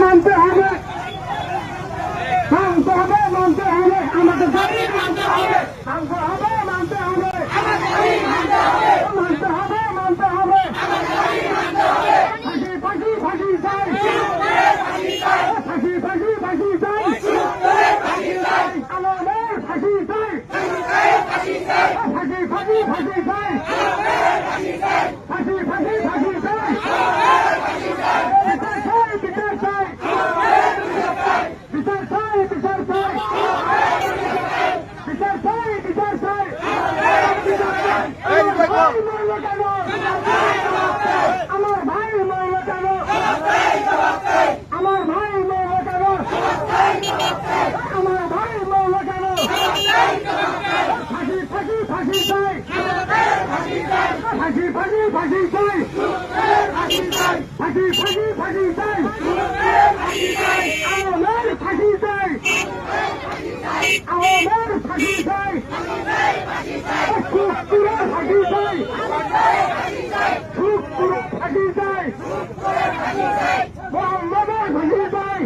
মানতে হবে, মানতে হবে, মানতে হবে, আমাদের দাবি মানতে হবে, মানতে হবে, মানতে হবে, মানতে হবে, মানতে হবে, ফাঁসি ফাঁসি ফাঁসি চাই, ফাঁসি ফাঁসি ফাঁসি চাই, আমাদের ফাঁসি চাই, ফাঁসি ফাঁসি ফাঁসি চাই, ফাঁসি ফাঁসি ফাঁসি চাই, বিচার চাই, বিচার চাই, বিচার চাই, বিচার চাই, বিচার চাই, বিচার চাই, আমার ভাই মরল কেন, আমার ভাই মরল কেন, আমার ভাই মরল কেন, আমার ভাই মরল কেন, ফাঁসি ফাঁসি ফাঁসি চাই, ফাঁসি ফাঁসি ফাঁসি চাই, ফাঁসি ফাঁসি ফাঁসি চাই, আমাদের ফাঁসি চাই, আমাদের ফাঁসি চাই, খুব পুরো ফাঁসি চাই, খুব পুরো ফাঁসি চাই, মোহাম্মদের ফাঁসি চাই।